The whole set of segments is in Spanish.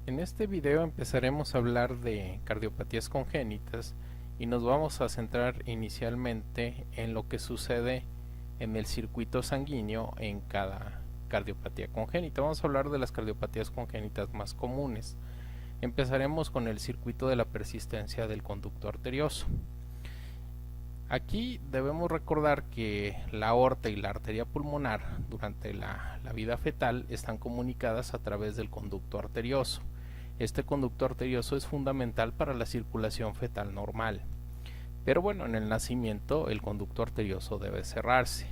En este video empezaremos a hablar de cardiopatías congénitas y nos vamos a centrar inicialmente en lo que sucede en el circuito sanguíneo en cada cardiopatía congénita. Vamos a hablar de las cardiopatías congénitas más comunes. Empezaremos con el circuito de la persistencia del conducto arterioso. Aquí debemos recordar que la aorta y la arteria pulmonar durante la vida fetal están comunicadas a través del conducto arterioso. Este conducto arterioso es fundamental para la circulación fetal normal. Pero bueno, en el nacimiento el conducto arterioso debe cerrarse.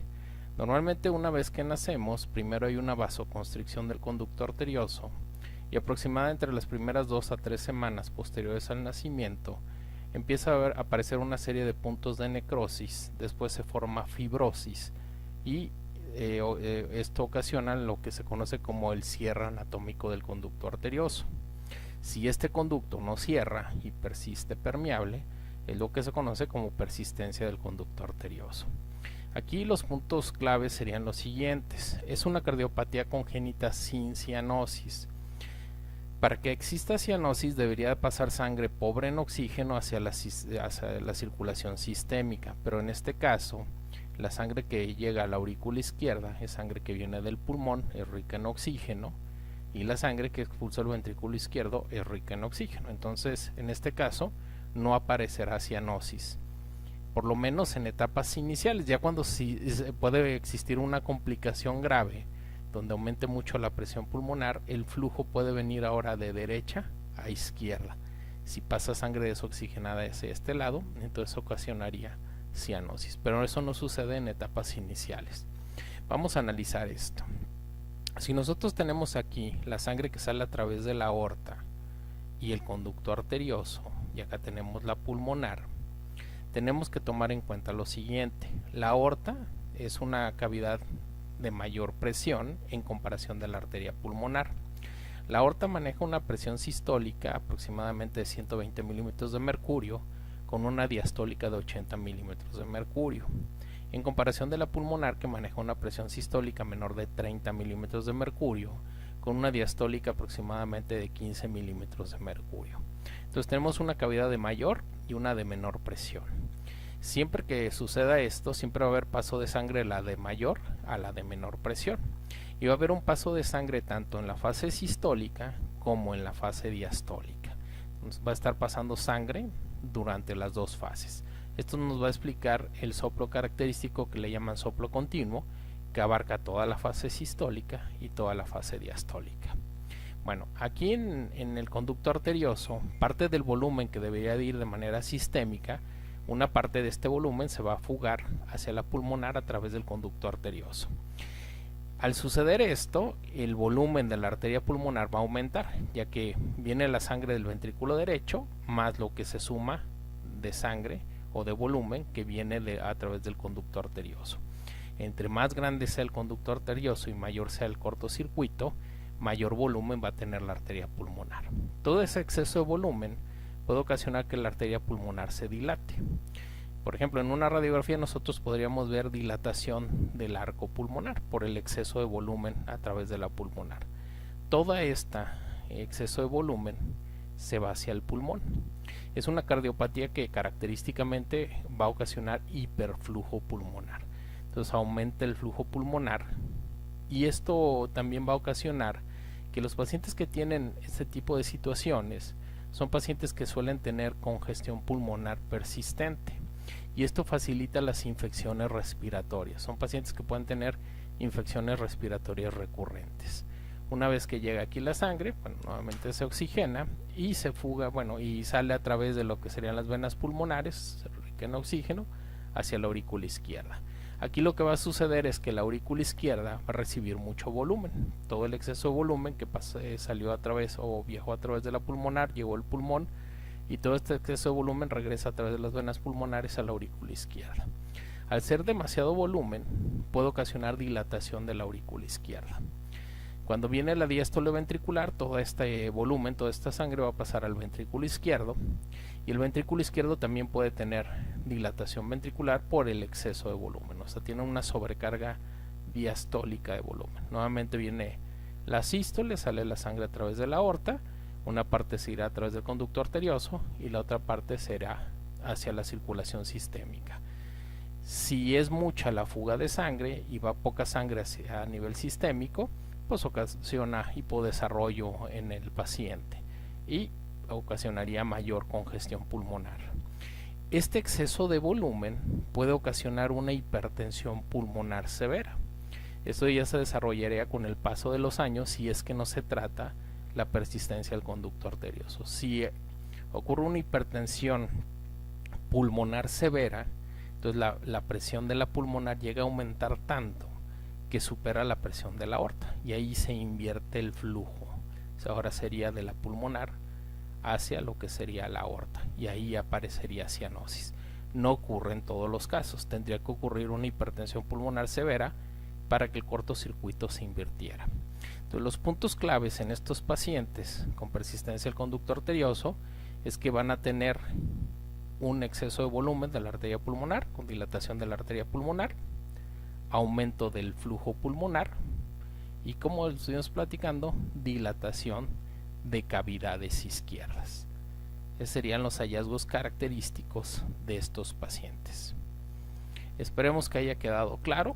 Normalmente una vez que nacemos, primero hay una vasoconstricción del conducto arterioso y aproximadamente entre las primeras 2 a 3 semanas posteriores al nacimiento empieza a aparecer una serie de puntos de necrosis, después se forma fibrosis y esto ocasiona lo que se conoce como el cierre anatómico del conducto arterioso. Si este conducto no cierra y persiste permeable, es lo que se conoce como persistencia del conducto arterioso. Aquí los puntos claves serían los siguientes. Es una cardiopatía congénita sin cianosis. Para que exista cianosis debería pasar sangre pobre en oxígeno hacia la circulación sistémica, pero en este caso la sangre que llega a la aurícula izquierda es sangre que viene del pulmón, es rica en oxígeno, y la sangre que expulsa el ventrículo izquierdo es rica en oxígeno. Entonces, en este caso, no aparecerá cianosis, por lo menos en etapas iniciales. Ya cuando sí puede existir una complicación grave, donde aumente mucho la presión pulmonar, el flujo puede venir ahora de derecha a izquierda. Si pasa sangre desoxigenada hacia este lado, entonces ocasionaría cianosis, pero eso no sucede en etapas iniciales. Vamos a analizar esto. Si nosotros tenemos aquí la sangre que sale a través de la aorta y el conducto arterioso, y acá tenemos la pulmonar, tenemos que tomar en cuenta lo siguiente. La aorta es una cavidad de mayor presión en comparación de la arteria pulmonar. La aorta maneja una presión sistólica aproximadamente de 120 milímetros de mercurio con una diastólica de 80 milímetros de mercurio, en comparación de la pulmonar, que maneja una presión sistólica menor de 30 milímetros de mercurio con una diastólica aproximadamente de 15 milímetros de mercurio. Entonces tenemos una cavidad de mayor y una de menor presión. Siempre que suceda esto, siempre va a haber paso de sangre de la de mayor a la de menor presión. Y va a haber un paso de sangre tanto en la fase sistólica como en la fase diastólica. Entonces va a estar pasando sangre durante las dos fases. Esto nos va a explicar el soplo característico que le llaman soplo continuo, que abarca toda la fase sistólica y toda la fase diastólica. Bueno, aquí en el conducto arterioso, parte del volumen que debería de ir de manera sistémica, una parte de este volumen se va a fugar hacia la pulmonar a través del conducto arterioso. Al suceder esto, el volumen de la arteria pulmonar va a aumentar, ya que viene la sangre del ventrículo derecho más lo que se suma de sangre o de volumen que viene a través del conducto arterioso. Entre más grande sea el conducto arterioso y mayor sea el cortocircuito, mayor volumen va a tener la arteria pulmonar. Todo ese exceso de volumen puede ocasionar que la arteria pulmonar se dilate. Por ejemplo, en una radiografía nosotros podríamos ver dilatación del arco pulmonar por el exceso de volumen a través de la pulmonar. Todo este exceso de volumen se va hacia el pulmón. Es una cardiopatía que característicamente va a ocasionar hiperflujo pulmonar. Entonces aumenta el flujo pulmonar y esto también va a ocasionar que los pacientes que tienen este tipo de situaciones son pacientes que suelen tener congestión pulmonar persistente y esto facilita las infecciones respiratorias. Son pacientes que pueden tener infecciones respiratorias recurrentes. Una vez que llega aquí la sangre, bueno, nuevamente se oxigena y se fuga, bueno, y sale a través de lo que serían las venas pulmonares, rica en oxígeno, hacia la aurícula izquierda. Aquí lo que va a suceder es que la aurícula izquierda va a recibir mucho volumen. Todo el exceso de volumen que salió a través o viajó a través de la pulmonar, llegó al pulmón y todo este exceso de volumen regresa a través de las venas pulmonares a la aurícula izquierda. Al ser demasiado volumen, puede ocasionar dilatación de la aurícula izquierda. Cuando viene la diástole ventricular, todo este volumen, toda esta sangre va a pasar al ventrículo izquierdo y el ventrículo izquierdo también puede tener dilatación ventricular por el exceso de volumen, o sea, tiene una sobrecarga diastólica de volumen. Nuevamente viene la sístole, sale la sangre a través de la aorta, Una parte se irá a través del conducto arterioso y la otra parte será hacia la circulación sistémica. Si es mucha la fuga de sangre y va poca sangre a nivel sistémico, pues ocasiona hipodesarrollo en el paciente y ocasionaría mayor congestión pulmonar. Este exceso de volumen puede ocasionar una hipertensión pulmonar severa. Esto ya se desarrollaría con el paso de los años si es que no se trata la persistencia del conducto arterioso. Si ocurre una hipertensión pulmonar severa, entonces la presión de la pulmonar llega a aumentar tanto que supera la presión de la aorta y ahí se invierte el flujo. O sea, ahora sería de la pulmonar hacia lo que sería la aorta y ahí aparecería cianosis. No ocurre en todos los casos, tendría que ocurrir una hipertensión pulmonar severa para que el cortocircuito se invirtiera. Entonces, los puntos claves en estos pacientes con persistencia del conducto arterioso es que van a tener un exceso de volumen de la arteria pulmonar con dilatación de la arteria pulmonar, aumento del flujo pulmonar y, como estuvimos platicando, dilatación de cavidades izquierdas. Esos serían los hallazgos característicos de estos pacientes. Esperemos que haya quedado claro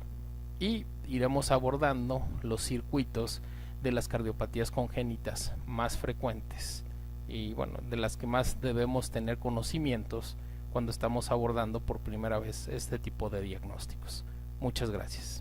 y iremos abordando los circuitos de las cardiopatías congénitas más frecuentes y bueno, de las que más debemos tener conocimientos cuando estamos abordando por primera vez este tipo de diagnósticos. Muchas gracias.